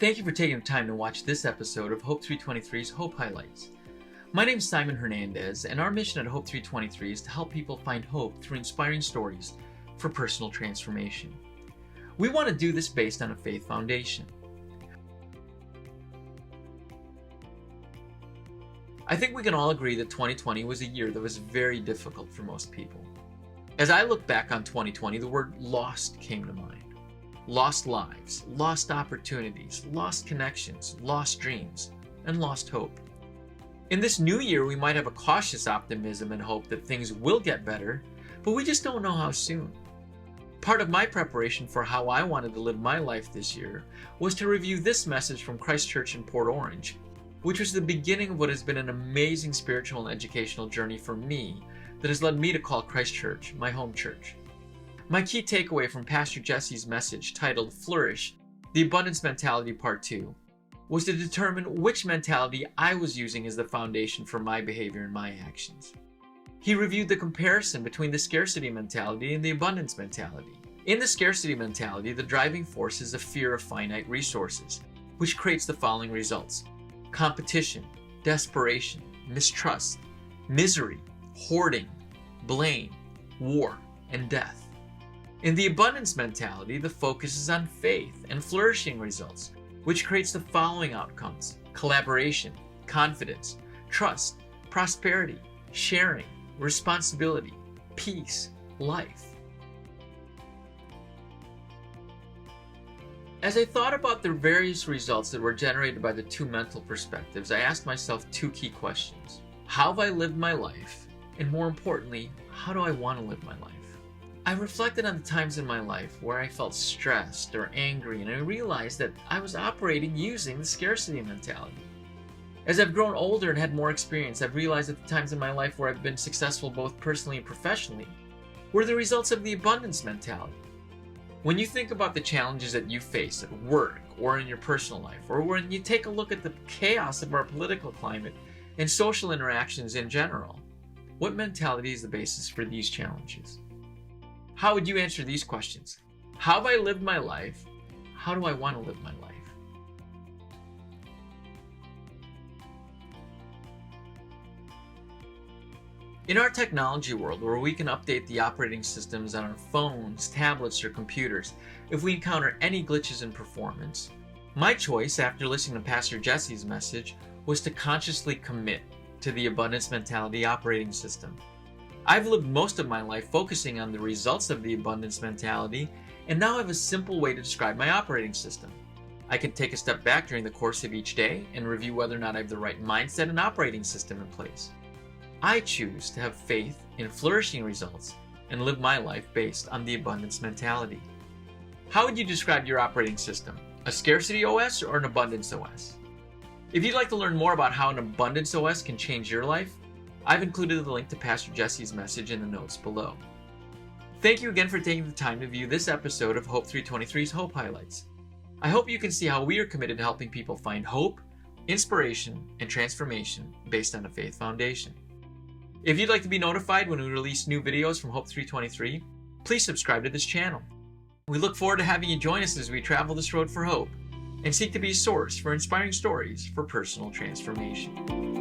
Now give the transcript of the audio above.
Thank you for taking the time to watch this episode of Hope 323's Hope Highlights. My name is Simeon Hernandez, and our mission at Hope 323 is to help people find hope through inspiring stories for personal transformation. We want to do this based on a faith foundation. I think we can all agree that 2020 was a year that was very difficult for most people. As I look back on 2020, the word lost came to mind. Lost lives, lost opportunities, lost connections, lost dreams, and lost hope. In this new year, we might have a cautious optimism and hope that things will get better, but we just don't know how soon. Part of my preparation for how I wanted to live my life this year was to review this message from Christ Church in Port Orange, which was the beginning of what has been an amazing spiritual and educational journey for me that has led me to call Christ Church my home church. My key takeaway from Pastor Jesse's message titled Flourish, the Abundance Mentality Part 2, was to determine which mentality I was using as the foundation for my behavior and my actions. He reviewed the comparison between the scarcity mentality and the abundance mentality. In the scarcity mentality, the driving force is a fear of finite resources, which creates the following results: competition, desperation, mistrust, misery, hoarding, blame, war, and death. In the abundance mentality, the focus is on faith and flourishing results, which creates the following outcomes: collaboration, confidence, trust, prosperity, sharing, responsibility, peace, life. As I thought about the various results that were generated by the two mental perspectives, I asked myself two key questions. How have I lived my life? And more importantly, how do I want to live my life? I reflected on the times in my life where I felt stressed or angry, and I realized that I was operating using the scarcity mentality. As I've grown older and had more experience, I've realized that the times in my life where I've been successful both personally and professionally were the results of the abundance mentality. When you think about the challenges that you face at work or in your personal life, or when you take a look at the chaos of our political climate and social interactions in general, what mentality is the basis for these challenges? How would you answer these questions? How have I lived my life? How do I want to live my life? In our technology world, where we can update the operating systems on our phones, tablets, or computers if we encounter any glitches in performance, my choice after listening to Pastor Jesse's message was to consciously commit to the abundance mentality operating system. I've lived most of my life focusing on the results of the abundance mentality, and now I have a simple way to describe my operating system. I can take a step back during the course of each day and review whether or not I have the right mindset and operating system in place. I choose to have faith in flourishing results and live my life based on the abundance mentality. How would you describe your operating system? A scarcity OS or an abundance OS? If you'd like to learn more about how an abundance OS can change your life, I've included the link to Pastor Jesse's message in the notes below. Thank you again for taking the time to view this episode of Hope 323's Hope Highlights. I hope you can see how we are committed to helping people find hope, inspiration, and transformation based on a faith foundation. If you'd like to be notified when we release new videos from Hope 323, please subscribe to this channel. We look forward to having you join us as we travel this road for hope and seek to be a source for inspiring stories for personal transformation.